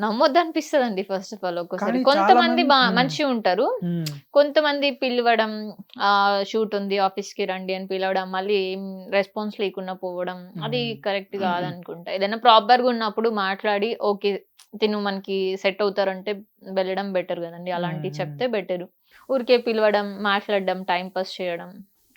నమ్మొద్దు అనిపిస్తదండి first of all ఒక్కోసారి. కానీ చాలా కొంతమంది మంది మంచిగా ఉంటారు. హ్మ్. కొంతమంది పిలవడం, షూట్ ఉంది ఆఫీస్‌కి రండి అని పిలవడం, మళ్ళీ ఏం రెస్పాన్స్ లేకుండా పోవడం, అది హ్మ్. కరెక్ట్ కాదనుకుంటా. ఏదైనా ప్రాపర్‌గా ఉన్నప్పుడు మాట్లాడి ఓకే. తిను మనకి సెట్ అవుతారంటే వెళ్ళడం బెటర్ గదండీ. హ్మ్. అలాంటివి హ్మ్. చెప్తే బెటరు. ఊరికే పిలవడం, మాట్లాడడం, టైమ్ పాస్ చేయడం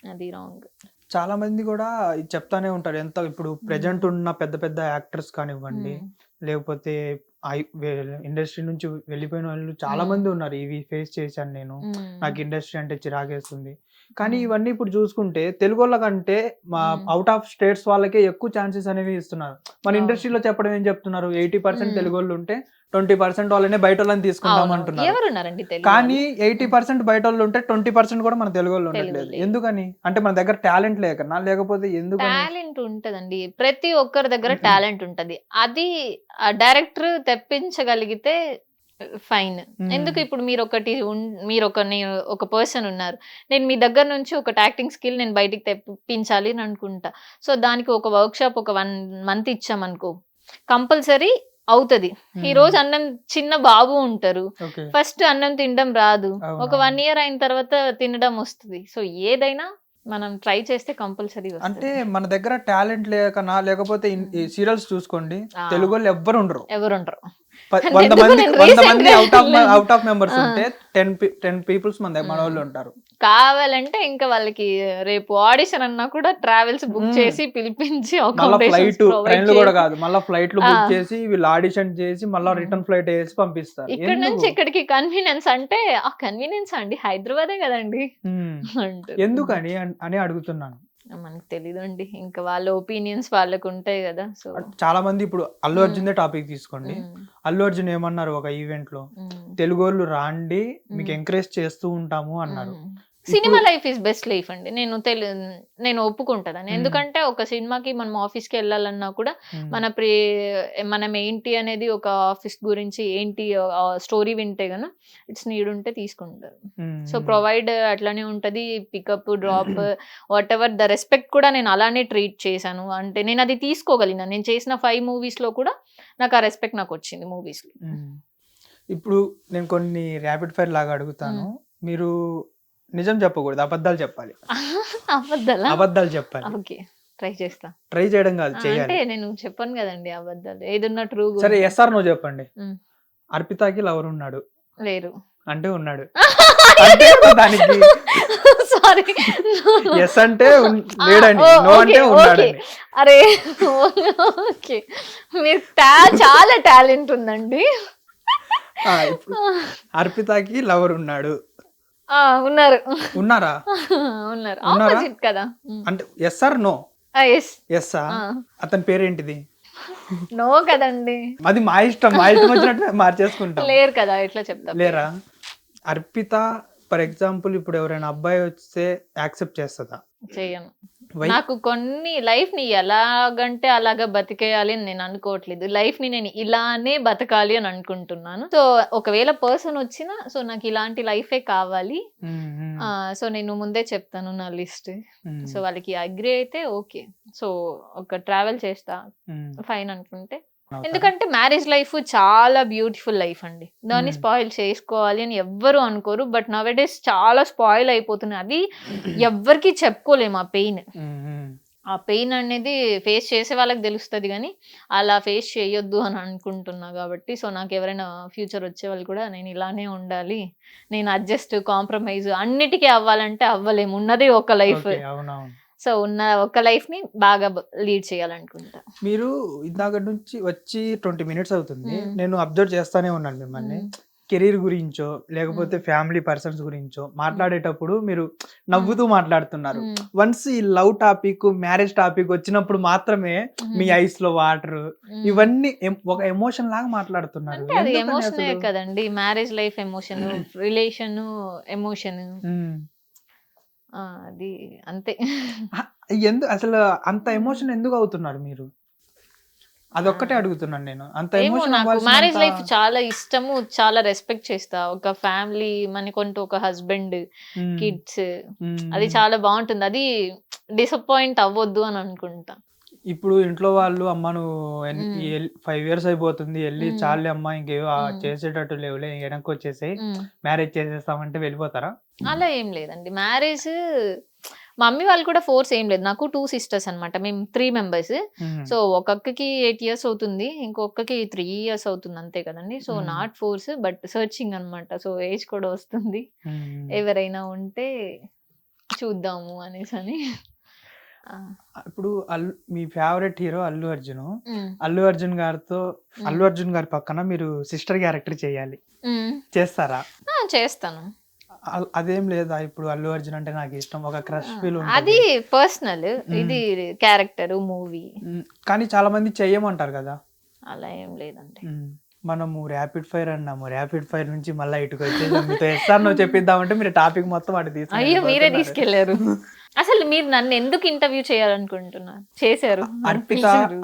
అది రాంగ్. చాలా మంది గూడా ఇది చెప్తానే ఉంటారు. ఎంత ఇప్పుడు ప్రెజెంట్ హ్మ్. ఉన్న పెద్ద పెద్ద యాక్టర్స్ కానివ్వండి, హ్మ్. లేకపోతే ఐ వే ఇండస్ట్రీ నుంచి వెళ్ళిపోయిన వాళ్ళు చాలా హ్మ్. మంది ఉన్నారు. ఇవి ఫేస్ చేశాను నేను. హ్మ్. నాకు ఇండస్ట్రీ అంటే చిరాకేస్తుంది. కానీ హ్మ్. ఇవన్నీ ఇప్పుడు చూసుకుంటే తెలుగోళ్ళ కంటే మా హ్మ్. ఔట్ ఆఫ్ స్టేట్స్ వాళ్ళకే ఎక్కువ ఛాన్సెస్ అనేవి ఇస్తున్నారు. మన అవును. ఇండస్ట్రీలో చెప్పడం ఏం చెప్తున్నారు? 80% హ్మ్. తెలుగోళ్ళు ఉంటే 20% వాళ్ళనే బయటోళ్ళని తీసుకుంటాం అవునవును. అంటున్నారు. ఎవరున్నారండి తెలుగు కానీ వాళ్ళు? హ్మ్. 80% బయటోళ్ళుంటే 20% కూడా మన తెలుగోళ్ళు ఉండట్లేదు. తెలుగులే. ఎందుకని? అంటే మన దగ్గర టాలెంట్ లేకనా? లేకపోతే ఎందుకని? టాలెంట్ ఉంటదండి. ప్రతి ఒక్కరి దగ్గర టాలెంట్ ఉంటది. అది డైరెక్టర్ తెప్పించగలిగితే ఫైన్. హ్మ్. ఎందుకు ఇప్పుడు మీరొకటి ఒక పర్సన్ ఉన్నారు. నేను మీ దగ్గర నుంచి ఒకటి యాక్టింగ్ స్కిల్ నేను బయటికి తెప్పించాలి అని అనుకుంటా. సో, దానికి ఒక వర్క్‌షాప్ ఒక 1 మంత్ ఇచ్చామనుకో, కంపల్సరీ అవుతది. హ్మ్. ఈరోజు చిన్న బాబు ఉంటారు. ఓకే. ఫస్ట్ అన్నం తినడం రాదు. ఒక అవునవును. 1 ఇయర్ అయిన తర్వాత తినడం వస్తది. సో, ఏదైనా మనం ట్రై చేస్తే కంపల్సరీ అంటే వస్తది. మన దగ్గర టాలెంట్ లేకనా? లేకపోతే ఈ హ్మ్. సీరియల్స్ చూసుకోండి. ఆ! తెలుగోళ్ళు ఎవ్వరు ఉండరు. ఎవరుండరు. 100 అంతెందుకు మందికి నేను 100 మంది రీసెంట్‌గా వెళ్ళాను. ఔట్ ఆఫ్ మెంబర్స్ ఆ! ఉంటే 10 పీపుల్స్ హ్మ్. మనోళ్ళుంటారు. కావాలంటే ఇంకా వాళ్ళకి రేపు ఆడిషన్ అన్నా కూడా ట్రావెల్స్ బుక్ హ్మ్. చేసి పిలిపించి మళ్ళా అకామిడేషన్స్ ఫ్లైటు, ప్రొవైడ్ ట్రైన్‌లు గూడా చేసి గాదు. మళ్ళా ఫ్లైట్‌లు ఆ! బుక్ చేసి, వీళ్ళు ఆడిషన్ చేసి, మళ్ళా హ్మ్. రిటర్న్ ఫ్లైట్ ఏసి పంపిస్తారు. ఇక్కడి నుంచి ఎందుకు? ఇక్కడికి కన్వీనియన్స్ అంటే, ఆ కన్వీనియన్సా అండి? హైదరాబాదే గదండీ! హ్మ్. అంటారు. హ్మ్. ఎందుకని అని అడుగుతున్నాను. మనకు తెలీదండి. ఇంకా వాళ్ళ ఒపీనియన్స్ వాళ్ళకుంటాయి గదా! సో చాలా మంది ఇప్పుడు 'అల్లు హ్మ్. అర్జున్‌దే' టాపిక్ తీసుకోండి. హ్మ్. 'అల్లు అర్జున్' ఏమన్నారు ఒక ఈవెంట్‌లో, హ్మ్. "తెలుగోళ్ళు రాండి, మీకు హ్మ్. ఎంకరేజ్ చేస్తూ ఉంటాము" అన్నారు. హ్మ్. ఇప్పుడు cinema life is best life అండి. నేను ఒప్పుకుంటాను. హ్మ్. ఎందుకంటే ఒక సినిమాకి మనం ఆఫీస్‌కెళ్ళాలన్నా కూడా హ్మ్. మన ప్రే మనం ఏంటి అనేది ఒక ఆఫీస్ గురించి ఏంటి స్టోరీ వింటే గన ఇట్స్ నీడ్ ఉంటే తీసుకుంటారు. హ్మ్. సో, హ్మ్. ప్రొవైడ్ అట్లనే ఉంటది. Pickup, drop whatever the respect కూడా నేను అలానే ట్రీట్ చేశాను. అంటే నేనది తీసుకోగలిగినాను. నేను చేసిన 5 మూవీస్‌లో కూడా నాకు ఆ రెస్పెక్ట్ నాకొచ్చింది మూవీస్‌లో. హ్మ్. ఇప్పుడు నేను కొన్ని ర్యాపిడ్ ఫైర్ లాగా అడుగుతాను. హ్మ్. మీరు నిజం చెప్పకూడదు. అబద్ధాలు చెప్పాలి. అబద్దాలా? అబద్ధాలు చెప్పాలి. ఓకే. ట్రై చేస్తా. ట్రై చేయడం కాదు, అంటే చేయాలి. నేను చెప్పను గదండీ అబద్దాలు. ఏదున్నా ట్రూగా సరే ఉంటా. యెస్ ఆర్ నో చెప్పండి. హ్మ్. అర్పితకి లవర్ ఉన్నాడు. లేరు. అంటే ఉన్నాడు. అంతే కదా దానికి. సారీ. No, no. యెస్ అంటే లేడని. ఓహ్! No okay. అంటే ఓకే. ఉన్నాడని. అరే! ఓకే. మీరు చాలా టాలెంట్ ఉందండి. ఆ! ఇప్పుడు అర్పితకి లవర్ ఉన్నాడు. ఆ! ఉన్నారు. ఉన్నారా? ఉన్నారు. ఉన్నారా? ఆపోజిట్ కదా! హ్మ్. అంటే యెస్ ఆర్ నో? యెస్. యెస్సా? ఆ! అతని పేరేంటిది? నో కదండీ. అది మా ఇష్టం. మా ఇష్టం వచ్చినట్టు మేము మార్చేసుకుంటాం. లేరు కదా! ఎట్లా చెప్తా లేరా? పేరు? అర్పిత ఫర్ ఎగ్జాంపుల్ ఇప్పుడు ఎవరైనా అబ్బాయి వస్తే యాక్సెప్ట్ చేస్తదా? చెయ్యను. వై? నాకు కొన్ని లైఫ్‌ని ఎలాగంటే అలాగా బతికేయాలి అని నేను అనుకోవట్లేదు. లైఫ్‌ని నేను ఇలానే బతకాలి అని అనుకుంటున్నాను. సో, ఒకవేళ పర్సన్ వచ్చినా సో, నాకు ఇలాంటి లైఫే కావాలి. హ్మ్. హ్మ్. సో, నేను ముందే చెప్తాను నా లిస్ట్. సో, హ్మ్. వాళ్ళకి అగ్రీ అయితే ఓకే. సో, ఒక ట్రావెల్ చేస్తా. హ్మ్. ఫైన్ అనుకుంటే అవుతారా? ఎందుకంటే మ్యారేజ్ లైఫ్ చాలా బ్యూటిఫుల్ లైఫ్ అండి. దాన్ని హ్మ్. స్పాయిల్ చేసుకోవాలి అని ఎవ్వరు అనుకోరు. బట్ నౌ ఎ డేస్ చాలా స్పాయిల్ అయిపోతున్నాయి. అది ఎవ్వరికీ చెప్పుకోలేము ఆ పెయిన్. హ్మ్. హ్మ్. ఆ పెయిన్ అనేది ఫేస్ చేసే వాళ్ళకి తెలుస్తది గానీ, అలా ఫేస్ చేయొద్దు అని అనుకుంటున్నా గాబట్టి, సో, నాకెవరైనా ఫ్యూచర్ వచ్చేవాళ్ళు కూడా నేను ఇలానే ఉండాలి. నేను అడ్జస్ట్, కాంప్రమైజ్ అన్నిటికి అవ్వాలంటే అవ్వలేము. ఉన్నదే ఒక లైఫ్. ఓకే. అవునవును. సో, ఉన్న ఒక లైఫ్‌ని బాగా లీడ్ చేయాలనుకుంటా. మీరు ఇందాకటి నుంచి వచ్చి 20 మినిట్స్ అవుతుంది. హ్మ్. నేను అబ్జర్వ్ చేస్తానే ఉన్నాను మిమ్మల్ని. హ్మ్. కెరీర్ గురించో, లేకపోతే హ్మ్. ఫ్యామిలీ పర్సన్స్ గురించో హ్మ్. మాట్లాడేటప్పుడు మీరు హ్మ్. నవ్వుతూ మాట్లాడుతున్నారు. హ్మ్. వన్స్ ఈ లవ్ టాపిక్, మ్యారేజ్ టాపిక్ వచ్చినప్పుడు మాత్రమే మీ హ్మ్. ఐస్‌లో వాటరు హ్మ్. ఇవన్నీ ఒక ఎమోషన్ లాగా మాట్లాడుతున్నారు. అంటే అది ఎందుకని ఎమోషనే అసలు? కదండీ! Marriage life emotion, relation emotion. హ్మ్. అది అంతే. అహా! అసలు అంత హ్మ్. ఎమోషన్ ఎందుకు అవుతున్నారు మీరు? ఆ! అదొక్కటే అడుగుతున్నాను నేను. అంత ఏమో ఎమోషన్ నాకు అవ్వాల్సినంత. మ్యారేజ్ లైఫ్ చాలా ఇష్టము. చాలా రెస్పెక్ట్ చేస్తా. ఒక ఫ్యామిలీ మనకంటూ ఒక హస్బెండ్, హ్మ్. కిడ్స్ హ్మ్. అది హ్మ్. చాలా బావుంటుంది. అది డిసప్పాయింట్ అవ్వొద్దు అని అనుకుంటా. ఇప్పుడు ఇంట్లో వాళ్ళు అమ్మ నువ్వు ఉమ్, 5 ఇయర్స్ అయిపోతుంది వెళ్ళి ఉమ్, చాలే అమ్మ ఇంకేవో ఉమ్, చేసేటట్టు లేవులే వెనక్కి వచ్చేసి ఉమ్. మ్యారేజ్ చేసేస్తామంటే వెళ్ళిపోతారా? అలా ఏం లేదండి. మ్యారేజ్ మమ్మీ వాళ్ళు కూడా ఫోర్స్ ఏం లేదు. నాకు 2 సిస్టర్స్ అన్నమాట. మేము 3 మెంబర్స్. ఉమ్, సో, ఒక అక్కకి 8 ఇయర్స్ అవుతుంది. ఇంకొక్కకి 3 ఇయర్స్ అవుతుంది అంతే కదండీ. So, um, not force but searching అన్నమాట. సో, ఏజ్ కూడా వస్తుంది. ఉమ్. ఎవరైనా ఉంటే చూద్దాము అనేసని. ఆ! ఇప్పుడు మీ ఫేవరెట్ హీరో అల్లు అర్జున్. హ్మ్. అల్లు అర్జున్ గారితో హ్మ్. అల్లు అర్జున్ గారి పక్కన మీరు సిస్టర్ క్యారెక్టర్ చేయాలి. హ్మ్. చేస్తారా? చేస్తాను. అదేం లేదా? ఇప్పుడు అల్లు అర్జున్ అంటే నాకు ఇష్టం. ఒక క్రష్ ఆ! ఫీల్ అది ఉంటది. పర్సనల్. హ్మ్. ఇది క్యారెక్టర్, మూవీ కానీ చాలా మంది చెయ్యమంటారు కదా! అలా ఏం లేదండి. మనము ర్యాపిడ్ ఫైర్ అన్నాము. ర్యాపిడ్ ఫైర్ నుంచి మళ్ళా ఇటుకొచ్చేసాం. మీతో ఎస్ఆర్ నో చెప్పిద్దామంటే మీరు టాపిక్ మొత్తం అటు తీసుకొని అయ్యో! మీరే వెళ్ళిపోతున్నారు. తీసుకెళ్లారు. అసలు మీరు నన్ను ఎందుకు ఇంటర్వ్యూ చేయాలనుకుంటున్నారు? చేశారు. నన్ను అర్పిత పిలిచారు.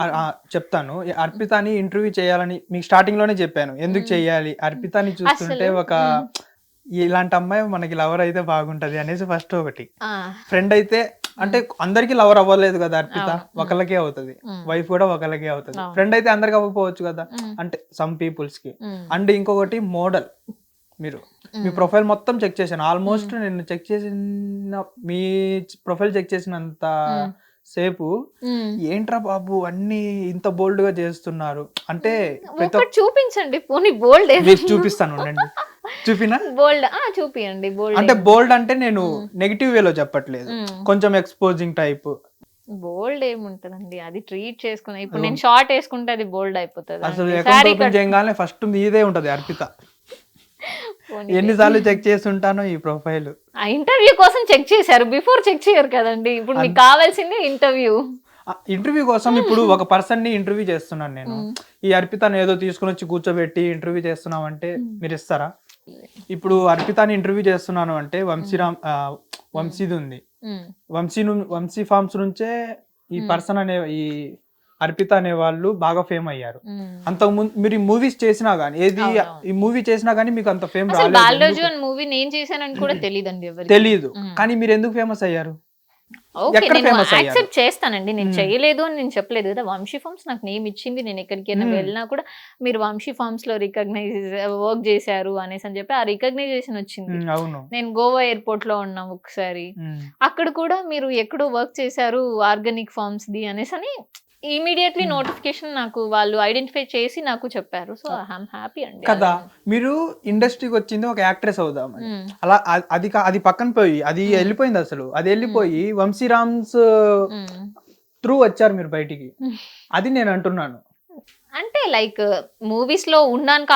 చెప్తాను. అర్పితని ఇంటర్వ్యూ చేయాలని మీకు స్టార్టింగ్ లోనే చెప్పాను. ఎందుకు హ్మ్. చెయ్యాలి? అర్పితని చూస్తుంటే అసలు ఒక ఇలాంటి అమ్మాయి మనకి లవర్ అయితే బాగుంటది అనేసి ఫస్ట్ ఒకటి. ఆ! ఫ్రెండ్ అయితే అంటే అందరికి లవర్ అవ్వలేదు కదా అర్పిత. అవును. ఒకళ్ళకే అవుతది. హ్మ్. వైఫ్ కూడా ఒకళ్ళకే అవుతది. అవును. ఫ్రెండ్ అయితే అందరికి అవ్వకపోవచ్చు కదా! హ్మ్. అంటే సమ్ పీపుల్స్ కి. హ్మ్. అండ్ ఇంకొకటి మోడల్. మీరు మీ హ్మ్. ప్రొఫైల్ మొత్తం చెక్ చేశాను. హ్మ్. ఆల్మోస్ట్ నేను చెక్ చేసిన మీ ప్రొఫైల్ చెక్ చేసినంత హ్మ్. సేపు హ్మ్. ఏంట్రా బాబు అన్ని ఇంత బోల్డ్ గా చేస్తున్నారు అంటే ప్రతి ఒకటి చూపించండి. పోనీ బోల్డ్ మీకు చూపిస్తాను ఉండండి. చూపినా? బోల్డ్ చూపియండి. బోల్డ్ అంటే ఏముంది? బోల్డ్ అంటే నేను హ్మ్. నెగటివ్ వేలో చెప్పట్లేదు. హ్మ్. కొంచెం ఎక్స్పోజింగ్ టైప్. బోల్డ్ ఏముంటదండి? అది ట్రీట్ చేసుకుని ఇప్పుడు నేను షార్ట్ ఏసుకుంటే అది బోల్డ్ అయిపోతదా అసలు అండి? అకౌంట్ శారీ ఓపెన్ చేయగానే ఫస్ట్ మీదే ఉంటది అర్పిత. పోనీలే. ఎన్నిసార్లు చెక్ చేసి ఉంటానో ఈ ప్రొఫైల్. ఆ ఇంటర్వ్యూ కోసం చెక్ చేశారు. బిఫోర్ చెక్ చేయరు కదండీ. ఇప్పుడు మీకు కావాల్సింది ఇంటర్వ్యూ. ఇంటర్వ్యూ కోసం ఇప్పుడు ఒక పర్సన్ ని ఇంటర్వ్యూ చేస్తున్నాను నేను. హ్మ్. ఈ అర్పితను ఏదో తీసుకుని వచ్చి కూర్చోబెట్టి ఇంటర్వ్యూ చేస్తున్నాం అంటే మీరు ఇస్తారా? ఇప్పుడు అర్పితని ఇంటర్వ్యూ చేస్తున్నాను అంటే వంశీది ఉంది. హ్మ్. వంశీ ఫార్మ్స్ నుంచే ఈ పర్సన్ ఈ అర్పిత అనే వాళ్ళు బాగా ఫేమ్ అయ్యారు. హ్మ్. అంతకుముందు మీరు ఈ మూవీస్ చేసినా గానీ అవునవును. ఈ మూవీ చేసినా గానీ మీకు అంత ఫేమ్ అసలు రాలేదు. 'బాలరాజు' అని మూవీ నేను చేశానని కూడా తెలీదండి ఎవరికీ. తెలీదు. హ్మ్. కానీ మీరు ఎందుకు ఫేమస్ అయ్యారు? ఓకే. ఎక్కడ నేను ఫేమస్ అయ్యారు? యాక్సెప్ట్ చేస్తానండి. నేను హ్మ్. చేయలేదు అని నేను చెప్పలేదు కదా! వంశీ ఫార్మ్స్ నాకు నేమ్ ఇచ్చింది. నేను ఎక్కడికైనా హ్మ్. వెళ్ళినా కూడా మీరు వంశీ ఫార్మ్స్‌లో వర్క్ చేశారు అనేసని చెప్పి ఆ రికగ్నైజేషన్ వచ్చింది. అవును. నేను గోవా ఎయిర్‌పోర్ట్‌లో ఉన్నాం ఒకసారి. అక్కడ కూడా మీరు ఎక్కడో వర్క్ చేశారు ఆర్గానిక్ ఫార్మ్స్‌ది అనేసని ఇమ్మీడియేట్‌లీ నోటిఫికేషన్ నాకు వాళ్ళు ఐడెంటిఫై చేసి నాకు చెప్పారు. సో, ఐ యామ్ హ్యాపీ అండి. కదా! అలా మీరు ఇండస్ట్రీకి వచ్చింది ఒక యాక్ట్రెస్ అవుదామని. హ్మ్. అలా అది పక్కన పోయి అది హ్మ్. ఎళ్ళిపోయింది అసలు. అది ఎళ్ళిపోయి వంశీరామ్స్ హ్మ్. త్రూ వచ్చారు మీరు బయటికి. హ్మ్. అది నేను అంటున్నాను. అంటే లైక్ మూవీస్‌లో ఉన్నాను